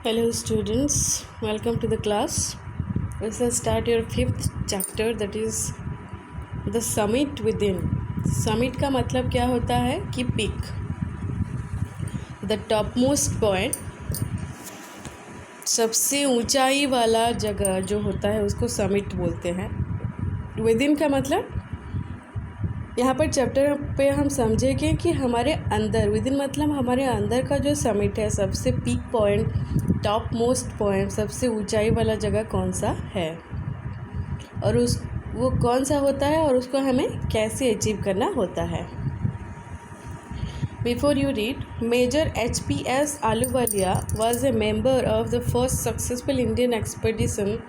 Hello students, welcome to the class. Let's start your fifth chapter, that is the summit within. Summit का मतलब क्या होता है कि peak, the topmost point, सबसे ऊंचाई वाला जगह जो होता है उसको summit बोलते हैं. Within का मतलब यहाँ पर चैप्टर पे हम समझेंगे कि हमारे अंदर, विदिन मतलब हमारे अंदर का जो समिट है, सबसे peak point, top most point, सबसे ऊंचाई वाला जगह कौन सा है और वो कौन सा होता है और उसको हमें कैसे अचीव करना होता है. Before you read, major HPS Ahluwalia was a member of the first successful Indian expedition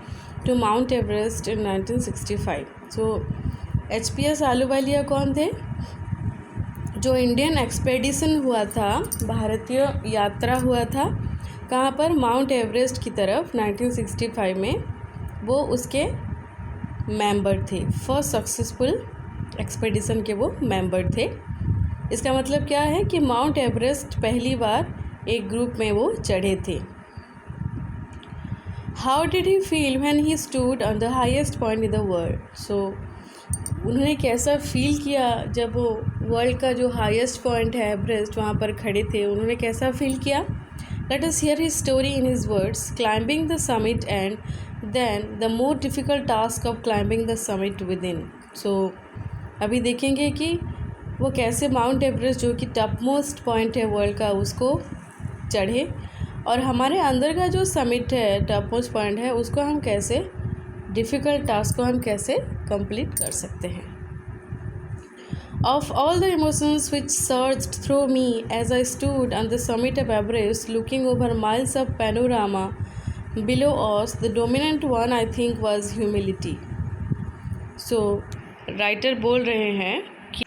to Mount Everest in 1965. So HPS Ahluwalia कौन थे? जो इंडियन एक्सपेडिशन हुआ था, भारतीय यात्रा हुआ था, कहाँ पर? माउंट एवरेस्ट की तरफ 1965 में. वो उसके मेंबर थे, फर्स्ट सक्सेसफुल एक्सपेडिशन के वो मेंबर थे. इसका मतलब क्या है कि माउंट एवरेस्ट पहली बार एक ग्रुप में वो चढ़े थे. How did he feel when he stood on the highest point in the world. So उन्होंने कैसा फील किया जब वो वर्ल्ड का जो हाईएस्ट पॉइंट है एवरेस्ट, वहाँ पर खड़े थे. उन्होंने कैसा फील किया? Let us hear his story in his words. Climbing the summit and then the more difficult task of climbing the summit within. So अभी देखेंगे कि वो कैसे माउंट एवरेस्ट, जो कि टॉप मोस्ट पॉइंट है वर्ल्ड का, उसको चढ़े, और हमारे अंदर का जो समिट है, टॉप मोस्ट पॉइंट है, उसको हम कैसे, डिफ़िकल्ट टास्क को हम कैसे कंप्लीट कर सकते हैं. Of all the emotions which surged through me as I stood on the summit of Everest, looking over miles of panorama below us, the dominant one I think was humility. So, writer बोल रहे हैं कि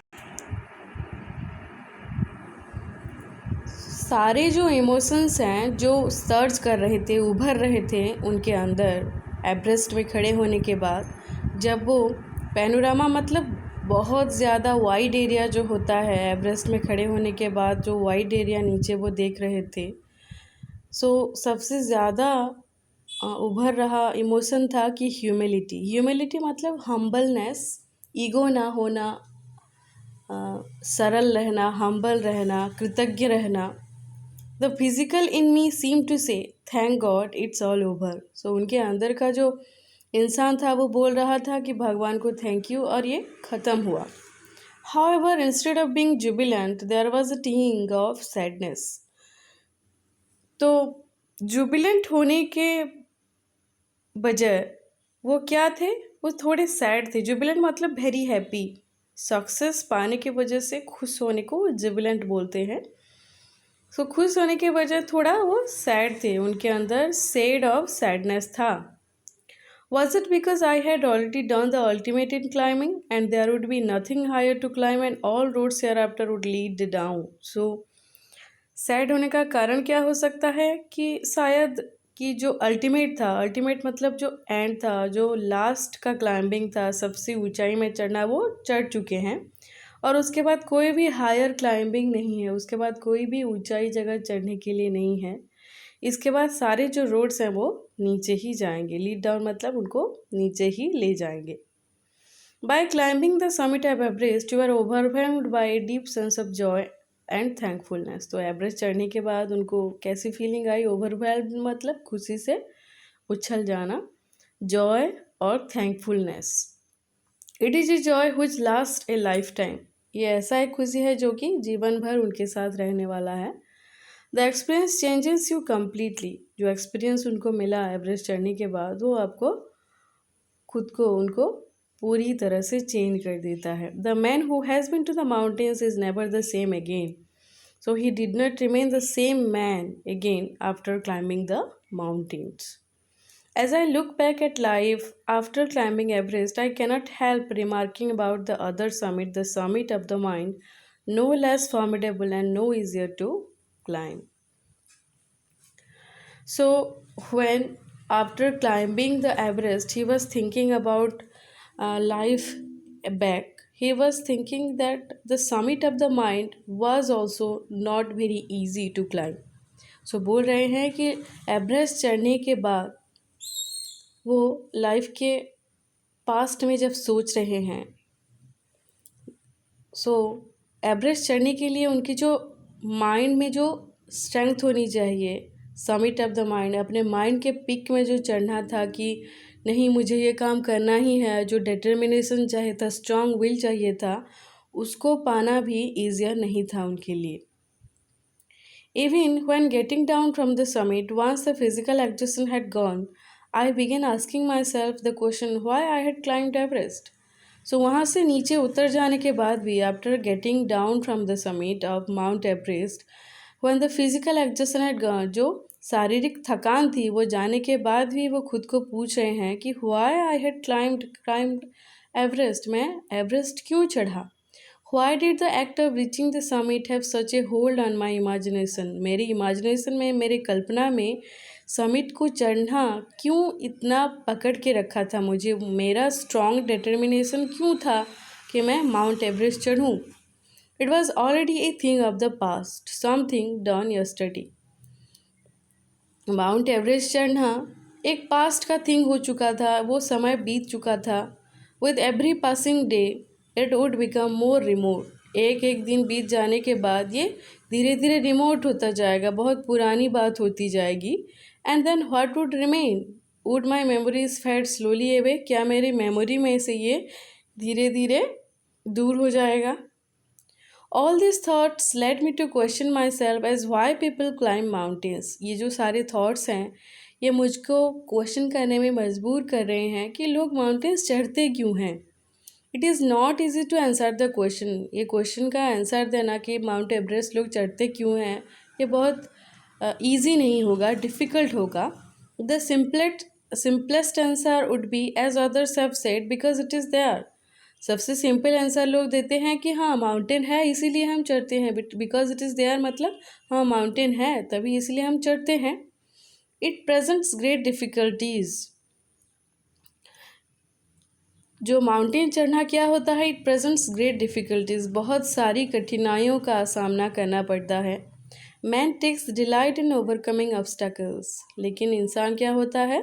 सारे जो emotions हैं जो surge कर रहे थे, उभर रहे थे उनके अंदर एवरेस्ट में खड़े होने के बाद, जब वो पैनोरामा मतलब बहुत ज़्यादा वाइड एरिया जो होता है, एवरेस्ट में खड़े होने के बाद जो वाइड एरिया नीचे वो देख रहे थे, सो सबसे ज़्यादा उभर रहा इमोशन था कि ह्यूमिलिटी. ह्यूमिलिटी मतलब हम्बलनेस, ईगो ना होना, सरल रहना, हम्बल रहना, कृतज्ञ रहना. The physical in me seem to say thank God it's all over. So उनके अंदर का जो इंसान था वो बोल रहा था कि भगवान को थैंक यू और ये ख़त्म हुआ. However, instead of being jubilant, there was a tinge of sadness. तो जुबिलेंट होने के बजाय वो क्या थे? वो थोड़े सैड थे. जुबिलेंट मतलब वेरी हैप्पी, सक्सेस पाने की वजह से खुश होने को जुबिलेंट बोलते हैं. सो खुश होने के बजाय थोड़ा वो सैड थे, उनके अंदर शेड ऑफ सैडनेस था. Was it because I had already done the ultimate in climbing and there would be nothing higher to climb and all roads hereafter would lead down? So, sad होने का कारण क्या हो सकता है कि शायद कि जो अल्टीमेट था, अल्टीमेट मतलब जो एंड था, जो लास्ट का क्लाइंबिंग था, सबसे ऊंचाई में चढ़ना, वो चढ़ चुके हैं और उसके बाद कोई भी हायर क्लाइंबिंग नहीं है, उसके बाद कोई भी ऊंचाई जगह चढ़ने के लिए नहीं है. इसके बाद सारे जो रोड्स हैं वो नीचे ही जाएंगे. लीड डाउन मतलब उनको नीचे ही ले जाएंगे. By climbing the summit of Everest you are overwhelmed by a deep sense of joy and thankfulness. तो एवरेस्ट चढ़ने के बाद उनको कैसी फीलिंग आई? ओवरवेल्म्ड मतलब खुशी से उछल जाना, जॉय और thankfulness. It is a joy which last A life time. ये ऐसा एक खुशी है जो कि जीवन भर उनके साथ रहने वाला है. The experience changes you completely. जो एक्सपीरियंस उनको मिला एवरेस्ट चढ़ने के बाद, वो आपको खुद को, उनको पूरी तरह से चेंज कर देता है. The man who has been to the mountains is never the same again. So he did not remain the same man again after climbing the mountains. As I look back at life after climbing Everest, I cannot help remarking about the other summit, the summit of the mind, no less formidable and no easier to climb. So, when after climbing the Everest, he was thinking about life back. He was thinking that the summit of the mind was also not very easy to climb. सो बोल रहे हैं कि Everest चढ़ने के बाद वो life के past में जब सोच रहे हैं, सो एवरेस्ट चढ़ने के लिए उनकी जो माइंड में जो स्ट्रेंथ होनी चाहिए, समिट ऑफ द माइंड, अपने माइंड के पिक में जो चढ़ना था कि नहीं मुझे ये काम करना ही है, जो डिटर्मिनेशन चाहिए था, स्ट्रॉन्ग विल चाहिए था, उसको पाना भी ईजियर नहीं था उनके लिए. Even when getting down from the summit, once the physical exhaustion had gone, I began asking myself the question why I had climbed Everest. So वहाँ से नीचे उतर जाने के बाद भी, after getting down from the summit of Mount Everest, when the physical exhaustion had gone, जो शारीरिक थकान थी वो जाने के बाद भी वो खुद को पूछ रहे हैं कि why I had climbed Everest, मैं एवरेस्ट क्यों चढ़ा. Why did the act of reaching the summit have such a hold on my imagination? मेरी imagination में, मेरी कल्पना में समिट को चढ़ना क्यों इतना पकड़ के रखा था मुझे, मेरा स्ट्रॉन्ग डिटर्मिनेशन क्यों था कि मैं माउंट एवरेस्ट चढ़ूँ. It was already a thing of the past, something done yesterday. Mount Everest चढ़ना एक पास्ट का थिंग हो चुका था, वो समय बीत चुका था. With every passing day it would become more remote. एक एक दिन बीत जाने के बाद ये धीरे धीरे रिमोट होता जाएगा, बहुत पुरानी बात होती जाएगी. And then what would remain, would my memories fade slowly away, क्या मेरी मेमोरी में से ये धीरे धीरे दूर हो जाएगा. All this thoughts led me to question my self as why people climb mountains. ये जो सारे थाट्स हैं ये मुझको क्वेश्चन करने में मजबूर कर रहे हैं कि लोग माउंटेन्स चढ़ते क्यों हैं. It is not easy to answer the question. ये क्वेश्चन का आंसर देना कि माउंट एवरेस्ट लोग चढ़ते क्यों हैं, ये बहुत ईजी नहीं होगा, डिफ़िकल्ट होगा. The simplest answer would be as others have said because it is there. सबसे सिंपल आंसर लोग देते हैं कि हाँ माउंटेन है इसीलिए हम चढ़ते हैं. बिकॉज इट इज़ देयर मतलब हाँ माउंटेन है तभी इसलिए हम चढ़ते हैं. It presents great difficulties. जो माउंटेन चढ़ना क्या होता है, इट प्रेजेंट्स ग्रेट डिफ़िकल्टीज़, बहुत सारी कठिनाइयों का सामना करना पड़ता है. Man takes delight in overcoming obstacles. लेकिन इंसान क्या होता है,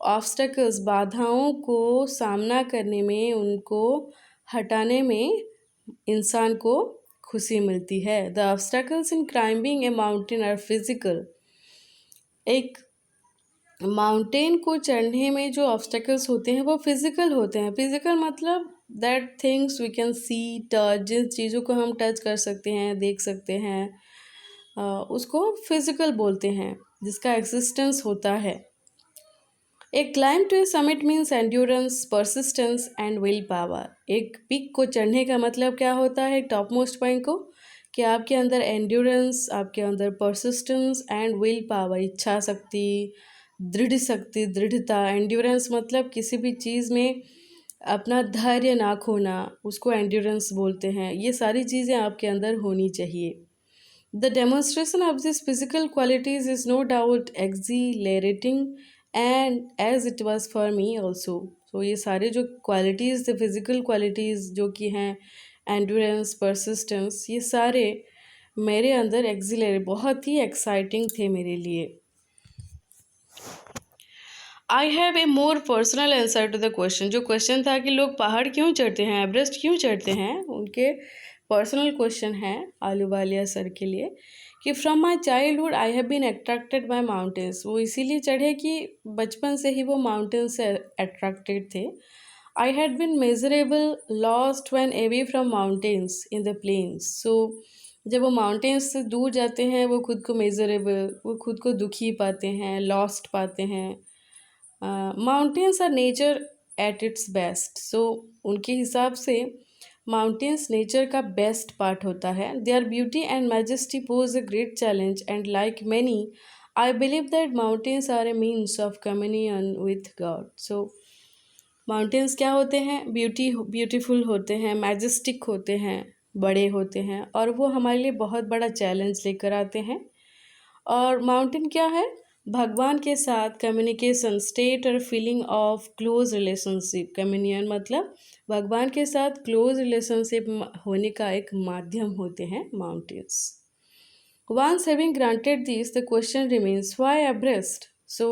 ऑब्स्टैकल्स, बाधाओं को सामना करने में, उनको हटाने में इंसान को खुशी मिलती है. The obstacles in climbing a mountain are physical. एक माउंटेन को चढ़ने में जो ऑब्स्टेकल्स होते हैं वो फिज़िकल होते हैं. फिज़िकल मतलब that things we can see touch, जिन चीज़ों को हम टच कर सकते हैं, देख सकते हैं, उसको फिज़िकल बोलते हैं, जिसका एग्जिस्टेंस होता है. A climb to a summit means endurance, persistence and will power. एक पिक को चढ़ने का मतलब क्या होता है, टॉप मोस्ट पॉइंट को, कि आपके अंदर एंड्योरेंस, आपके अंदर परसिस्टेंस एंड विल पावर, इच्छा शक्ति, दृढ़ शक्ति, दृढ़ता. एंड्योरेंस मतलब किसी भी चीज़ में अपना धैर्य ना खोना, उसको एंड्योरेंस बोलते हैं. ये सारी चीज़ें आपके अंदर होनी चाहिए. The demonstration of this physical qualities is no doubt exhilarating and as it was for me also. तो ये सारे जो क्वालिटीज़ थे, फिजिकल क्वालिटीज़ जो कि हैं एंड्योरेंस, परसिस्टेंस, ये सारे मेरे अंदर एक्सिलरेट, बहुत ही एक्साइटिंग थे मेरे लिए. I have a more personal answer to the question. जो क्वेश्चन था कि लोग पहाड़ क्यों चढ़ते हैं, एवरेस्ट क्यों चढ़ते हैं, उनके पर्सनल क्वेश्चन है आलूवालिया सर के लिए, कि from my childhood I have been attracted by mountains. वो इसीलिए चढ़े कि बचपन से ही वो माउंटेन्स से अट्रैक्टेड थे. I had been measurable lost when away from mountains in the plains. So जब वो माउंटेन्स से दूर जाते हैं वो खुद को मेजरेबल, वो खुद को दुखी पाते हैं, लॉस्ट पाते हैं. Mountains are nature at its best. So उनके हिसाब से माउंटेन्स नेचर का बेस्ट पार्ट होता है. Their beauty and majesty pose a great challenge and like many I believe that mountains are a means of communion with God. So mountains क्या होते हैं, beautiful होते हैं, मैजेस्टिक होते हैं, बड़े होते हैं, और वो हमारे लिए बहुत बड़ा चैलेंज लेकर आते हैं. और माउंटेन क्या है, भगवान के साथ कम्युनिकेशन, स्टेट और feeling of close relationship. Communion मतलब भगवान के साथ क्लोज रिलेशनशिप होने का एक माध्यम होते हैं mountains. Once having granted this, the question remains, why Everest? So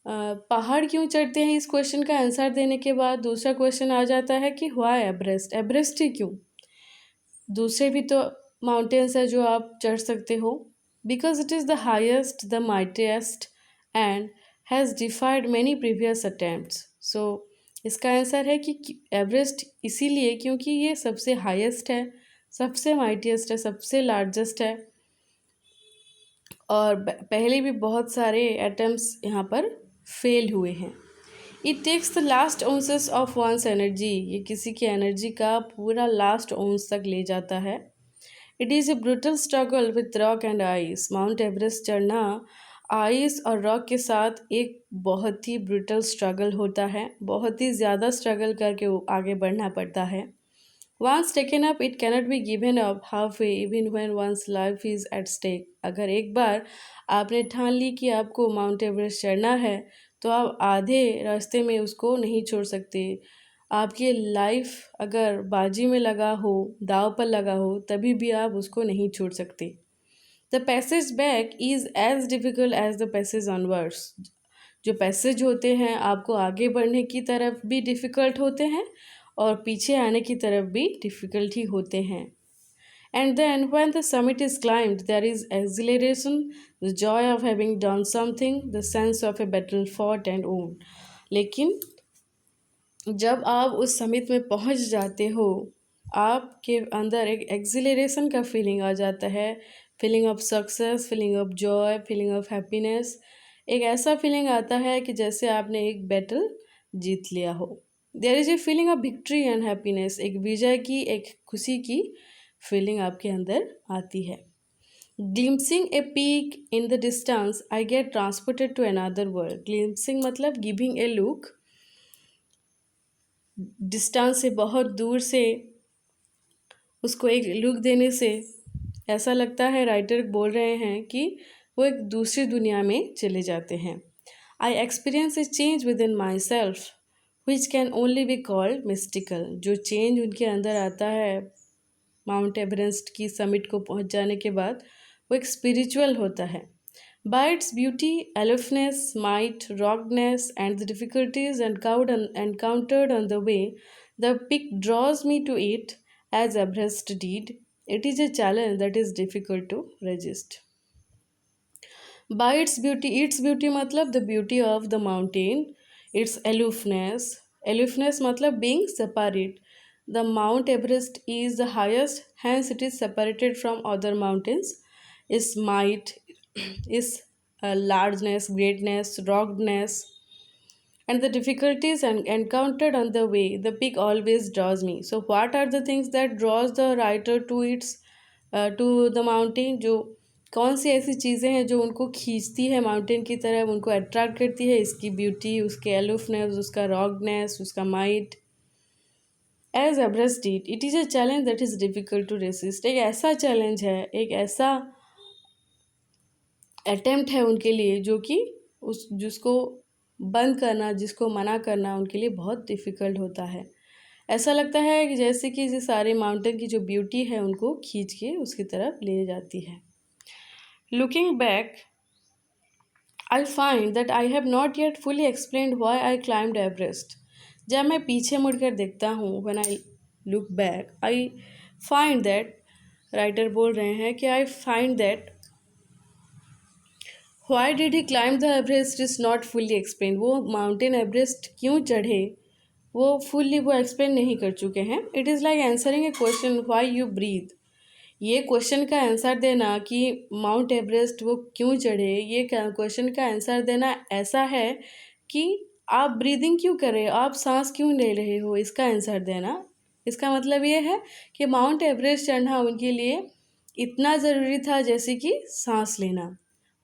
पहाड़ क्यों चढ़ते हैं, इस क्वेश्चन का आंसर देने के बाद दूसरा क्वेश्चन आ जाता है कि व्हाई एवरेस्ट, एवरेस्ट ही क्यों? दूसरे भी तो माउंटेन्स है जो आप चढ़ सकते हो. Because it is the highest, the mightiest and has defied many previous attempts. So इसका आंसर है कि एवरेस्ट इसीलिए क्योंकि ये सबसे हाईएस्ट है, सबसे माइटिएस्ट है, सबसे लार्जेस्ट है और पहले भी बहुत सारे अटैम्प्ट्स यहाँ पर फेल हुए हैं. It takes the last ounces of one's energy, ये किसी की एनर्जी का पूरा लास्ट ओंस तक ले जाता है. It is a brutal struggle with rock and ice. Mount Everest चढ़ना आइस और रॉक के साथ एक बहुत ही ब्रूटल स्ट्रगल होता है, बहुत ही ज़्यादा स्ट्रगल करके आगे बढ़ना पड़ता है. Once taken up, it cannot be given up halfway even when one's life is at stake. अगर एक बार आपने ठान ली कि आपको माउंट एवरेस्ट चढ़ना है तो आप आधे रास्ते में उसको नहीं छोड़ सकते. आपकी लाइफ अगर बाजी में लगा हो, दाव पर लगा हो, तभी भी आप उसको नहीं छोड़ सकते. The passage back is as difficult as the passage onwards. जो पैसेज होते हैं आपको आगे बढ़ने की तरफ भी डिफ़िकल्ट होते हैं और पीछे आने की तरफ भी डिफ़िकल्ट ही होते हैं. And then when the summit is climbed, there is exhilaration, the joy of having done something, the sense of a battle fought and won. लेकिन जब आप उस समिट में पहुंच जाते हो, आपके अंदर एक एक्सिलरेशन का फीलिंग आ जाता है, feeling of success, feeling of Joy, feeling of happiness. एक ऐसा फीलिंग आता है कि जैसे आपने एक बैटल जीत लिया हो. There is a feeling of victory and happiness. एक विजय की, एक खुशी की फीलिंग आपके अंदर आती है. Glimpsing a peak in the distance, I get transported to another world. Glimpsing मतलब गिविंग ए लुक. डिस्टेंस से, बहुत दूर से उसको एक लुक देने से ऐसा लगता है, राइटर बोल रहे हैं कि वो एक दूसरी दुनिया में चले जाते हैं. I experience A change with in my self which can only be called mystical. जो चेंज उनके अंदर आता है माउंट एवरेस्ट की समिट को पहुंच जाने के बाद, वो एक स्पिरिचुअल होता है. By its beauty, aloofness, might, ruggedness, and the difficulties encountered on the way, the peak draws me to it as Everest did. It is a challenge that is difficult to resist. By its beauty मतलब the beauty of the mountain, its aloofness. Aloofness मतलब being separate. The Mount Everest is the highest, hence it is separated from other mountains. Its might, its largeness, greatness, ruggedness, and the difficulties encountered on the way, the peak always draws me. So, what are the things that draws the writer to to the mountain? जो कौन सी ऐसी चीज़ें हैं जो उनको खींचती है mountain की तरफ, उनको अट्रैक्ट करती है? इसकी ब्यूटी, उसके एलुफनेस, उसका रॉगनेस, उसका might. As Everest did, it is a challenge that is difficult to resist. एक ऐसा चैलेंज है, एक ऐसा अटेम्प्ट है उनके लिए जो कि जिसको बंद करना, जिसको मना करना उनके लिए बहुत डिफ़िकल्ट होता है. ऐसा लगता है कि जैसे कि ये सारे माउंटेन की जो ब्यूटी है उनको खींच के उसकी तरफ ले जाती है. Looking back, I find that I have not yet fully explained why I climbed Everest. जब मैं पीछे मुड़कर देखता हूँ, when I look back, I find that, writer बोल रहे हैं कि I find that why did he climb the Everest is not fully explain. वो माउंटेन एवरेस्ट क्यों चढ़े वो फुल्ली वो एक्सप्लेन नहीं कर चुके हैं. It is like answering a question why you breathe. ये क्वेश्चन का आंसर देना कि माउंट एवरेस्ट वो क्यों चढ़े, ये क्वेश्चन का आंसर देना ऐसा है कि आप ब्रीदिंग क्यों कर रहे हो, आप सांस क्यों ले रहे हो, इसका आंसर देना. इसका मतलब ये है कि माउंट एवरेस्ट चढ़ना उनके लिए इतना ज़रूरी था जैसे कि सांस लेना.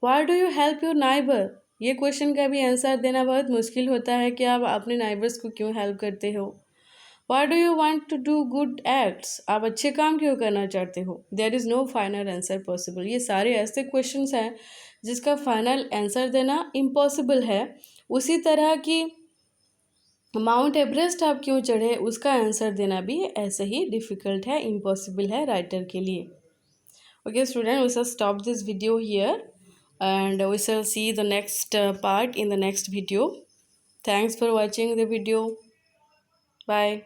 Y do you help your neighbour, ये क्वेश्चन का भी आंसर देना बहुत मुश्किल होता है कि आप अपने नाइबर्स को क्यों हेल्प करते हो. Why do you want to do good acts, आप अच्छे काम क्यों करना चाहते हो. There is no final answer possible. ये सारे ऐसे क्वेश्चंस हैं जिसका फाइनल आंसर देना इम्पॉसिबल है. उसी तरह की माउंट एवरेस्ट आप क्यों चढ़े, उसका आंसर देना भी ऐसे ही डिफ़िकल्ट है, इम्पॉसिबल है राइटर के लिए. Okay, student, we shall stop this video here and we shall see the next part in the next video. Thanks for watching the video. Bye.